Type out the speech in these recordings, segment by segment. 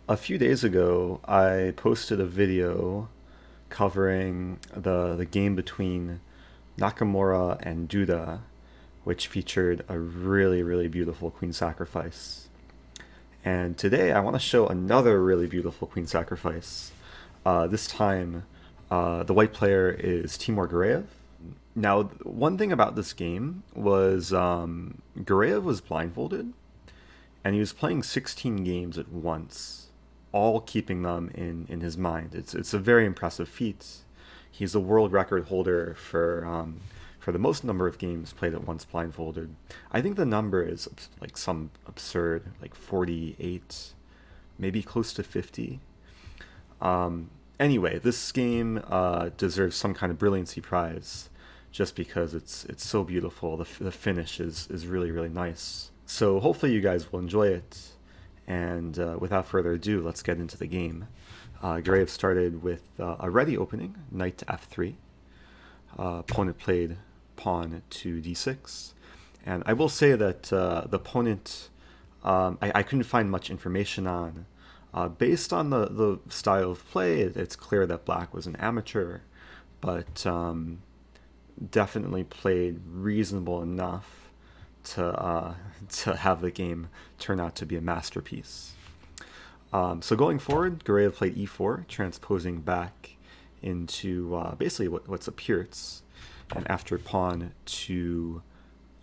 A few days ago, I posted a video covering the game between Nakamura and Duda, which featured a really beautiful queen sacrifice. And today I want to show another really beautiful queen sacrifice. This time, the white player is Timur Gareyev. Now, one thing about this game was Gareyev was blindfolded, and he was playing 16 games at once, all keeping them in his mind. It's a very impressive feat. He's a world record holder for the most number of games played at once blindfolded. I think the number is like some absurd, like 48, maybe close to 50. Anyway, this game deserves some kind of brilliancy prize just because it's so beautiful. The finish is really nice. So hopefully you guys will enjoy it. And without further ado, let's get into the game. Gareyev started with a ready opening, knight to f3. Opponent played pawn to d6. And I will say that the opponent, I couldn't find much information on. Based on the style of play, it's clear that black was an amateur, but definitely played reasonable enough to have the game turn out to be a masterpiece. So going forward, Gareyev played e4, transposing back into basically what's a Pierce. And after pawn to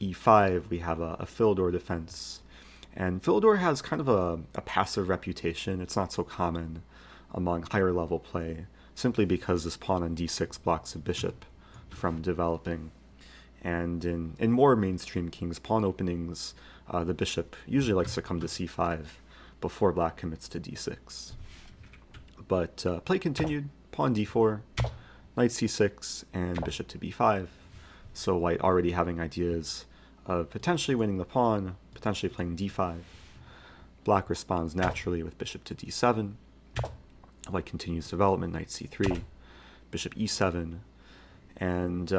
e5, we have a Philidor defense. And Philidor has kind of a passive reputation. It's not so common among higher level play, simply because this pawn on d6 blocks a bishop from developing. And in more mainstream king's pawn openings, the bishop usually likes to come to c5 before black commits to d6. But play continued, pawn d4, knight c6, and bishop to b5. So white already having ideas of potentially winning the pawn, potentially playing d5. Black responds naturally with bishop to d7. White continues development, knight c3, bishop e7. And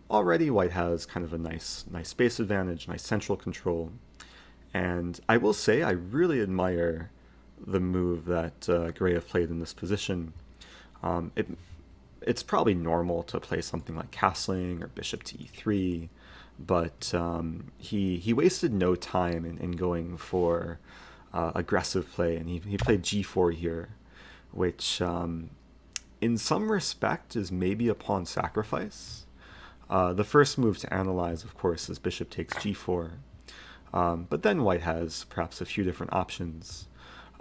already white has kind of a nice space advantage, nice central control. And I will say I really admire the move that Gareyev played in this position. It's probably normal to play something like castling or bishop to e3, but he wasted no time in going for aggressive play, and he played g4 here, which in some respect is maybe a pawn sacrifice. The first move to analyze, of course, is bishop takes g4, but then white has perhaps a few different options.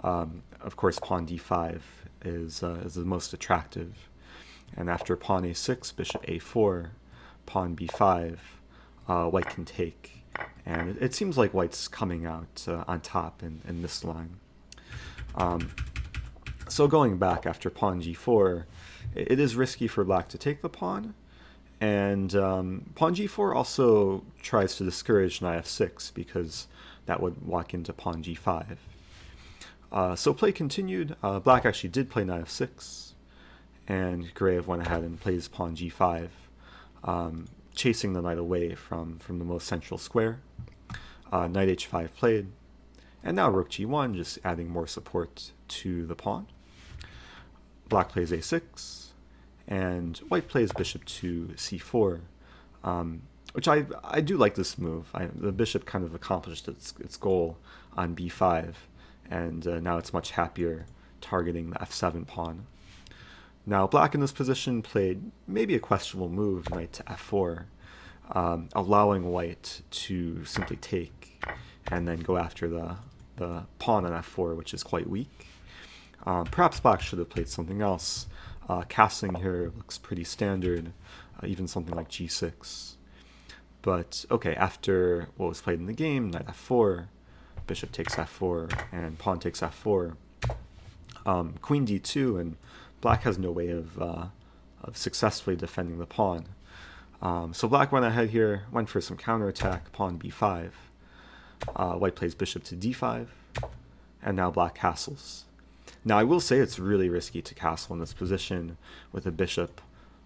Of course, pawn d5 is the most attractive. And after pawn a6, bishop a4, pawn b5, white can take. And it seems like white's coming out on top in this line. So going back after pawn g4, it is risky for black to take the pawn. And pawn g4 also tries to discourage knight f6 because that would walk into pawn g5. So play continued. Black actually did play knight f6. And Gareyev went ahead and plays pawn g5, chasing the knight away from the most central square. Knight h5 played, and now rook g1, just adding more support to the pawn. Black plays a6, and white plays bishop to c4, which I do like this move. The bishop kind of accomplished its goal on b5, and now it's much happier targeting the f7 pawn. Now, black in this position played maybe a questionable move, knight to f4, allowing white to simply take and then go after the pawn on f4, which is quite weak. Perhaps black should have played something else. Castling here looks pretty standard, even something like g6. But, okay, after what was played in the game, knight f4, bishop takes f4, and pawn takes f4, queen d2, and black has no way of successfully defending the pawn. So black went ahead here, went for some counterattack, pawn b5. White plays bishop to d5, and now black castles. Now I will say it's really risky to castle in this position with the bishop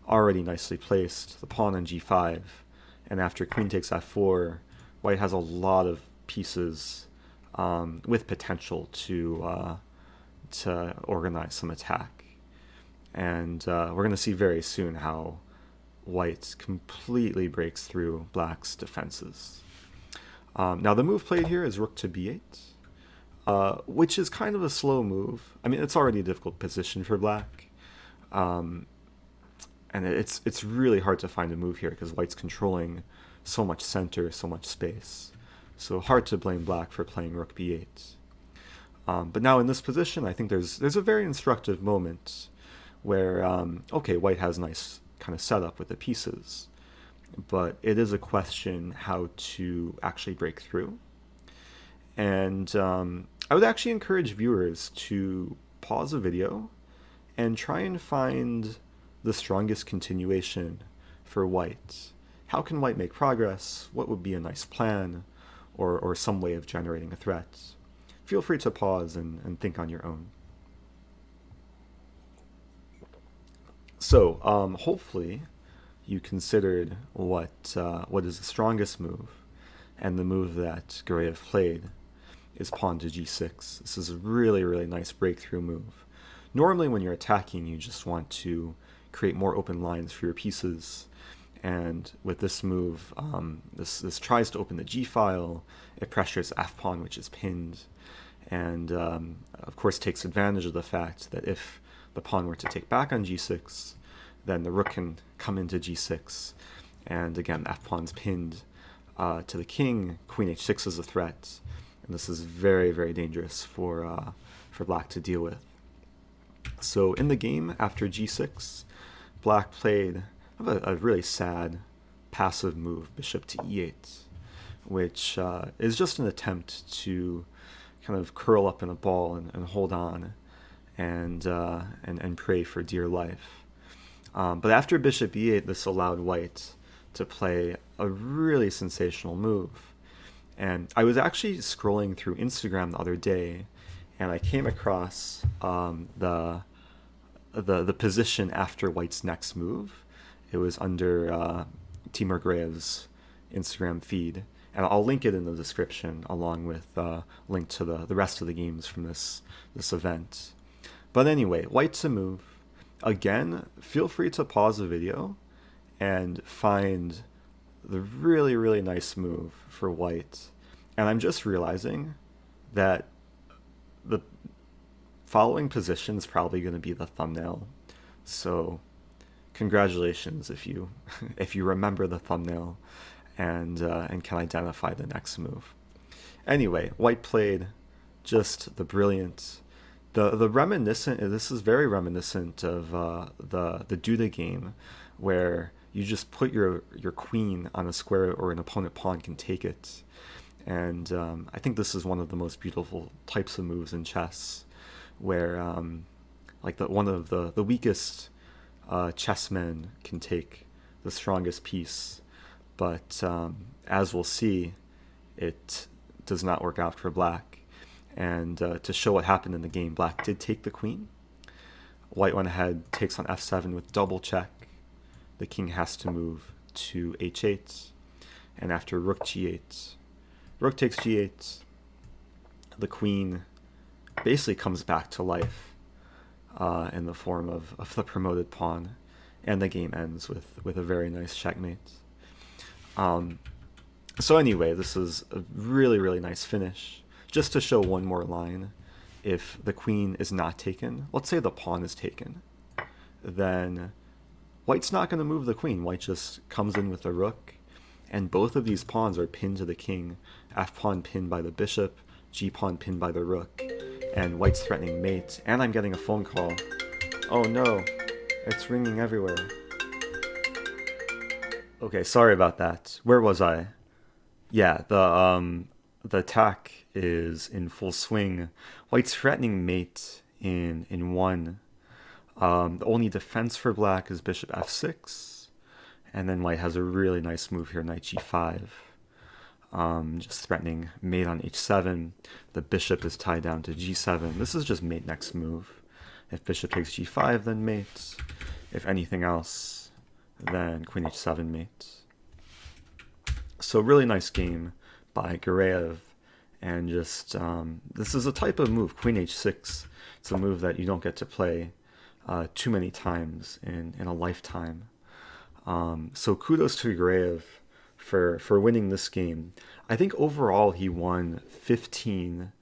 already nicely placed, the pawn on g5, and after queen takes f4, white has a lot of pieces with potential to to organize some attack. And we're going to see very soon how white completely breaks through black's defenses. Now the move played here is rook to b8, which is kind of a slow move. I mean, it's already a difficult position for black. And it's really hard to find a move here because white's controlling so much center, so much space. So hard to blame black for playing rook b8. But now in this position, I think there's a very instructive moment where, okay, white has a nice kind of setup with the pieces, but it is a question how to actually break through. And I would actually encourage viewers to pause the video and try and find the strongest continuation for white. How can white make progress? What would be a nice plan or some way of generating a threat? Feel free to pause and think on your own. So hopefully you considered what is the strongest move, and the move that Gareyev played is pawn to g6. This is a really, really nice breakthrough move. Normally when you're attacking, you just want to create more open lines for your pieces, and with this move, this tries to open the g file, it pressures f pawn, which is pinned, and of course takes advantage of the fact that if the pawn were to take back on g6, then the rook can come into g6, and again, f pawn's pinned to the king. Queen h6 is a threat, and this is very, very dangerous for black to deal with. So in the game, after g6, black played a really sad passive move, bishop to e8, which is just an attempt to kind of curl up in a ball and hold on and pray for dear life. But after bishop e8, this allowed white to play a really sensational move. And I was actually scrolling through Instagram the other day, and I came across the position after white's next move. It was under Timur Gareyev's Instagram feed, and I'll link it in the description along with a link to the rest of the games from this event. But anyway, white to move. Again, feel free to pause the video and find the really, really nice move for white. And I'm just realizing that the following position is probably going to be the thumbnail. So congratulations if you remember the thumbnail and can identify the next move. Anyway, white played just the brilliant, the reminiscent. This is very reminiscent of the Duda game, where you just put your queen on a square or an opponent pawn can take it. And I think this is one of the most beautiful types of moves in chess, where like one of the weakest chessmen can take the strongest piece. But as we'll see, it does not work out for black. And to show what happened in the game, black did take the queen. White went ahead, takes on f7 with double check. The king has to move to h8. And after rook g8, rook takes g8, the queen basically comes back to life in the form of the promoted pawn. And the game ends with a very nice checkmate. So anyway, this is a really, really nice finish. Just to show one more line, if the queen is not taken, let's say the pawn is taken, then white's not going to move the queen. White just comes in with the rook, and both of these pawns are pinned to the king. F pawn pinned by the bishop, G pawn pinned by the rook, and white's threatening mate. And I'm getting a phone call. Oh no, it's ringing everywhere. Okay, sorry about that. Where was I? Yeah, the attack is in full swing. White's threatening mate in 1. The only defense for black is bishop f6, and then white has a really nice move here, knight g5. Just threatening mate on h7. The bishop is tied down to g7. This is just mate next move. If bishop takes g5, then mate. If anything else, then queen h7 mate. So really nice game by Gareyev, and just this is a type of move, queen h6, It's a move that you don't get to play too many times in a lifetime. So kudos to Gareyev for winning this game. I think overall he won 15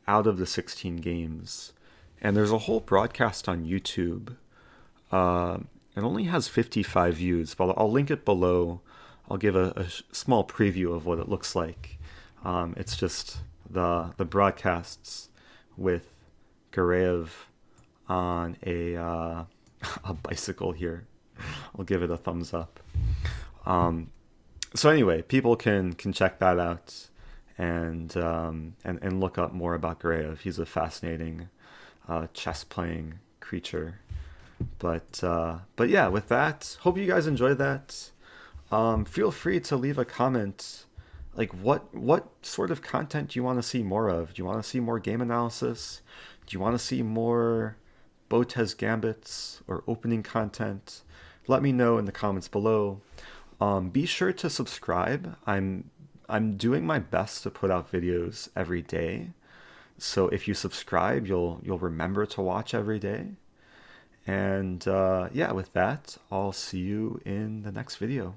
out of the 16 games. And there's a whole broadcast on YouTube. Uh, it only has 55 views, but I'll link it below. I'll give a small preview of what it looks like. It's just the broadcasts with Gareyev on a bicycle here. I'll give it a thumbs up. So anyway, people can check that out and look up more about Gareyev. He's a fascinating chess playing creature. But yeah, with that, hope you guys enjoyed that. Feel free to leave a comment. Like what sort of content do you want to see more of? Do you want to see more game analysis? Do you want to see more Botez Gambits or opening content? Let me know in the comments below. Be sure to subscribe. I'm doing my best to put out videos every day. So if you subscribe, you'll remember to watch every day. And yeah, with that, I'll see you in the next video.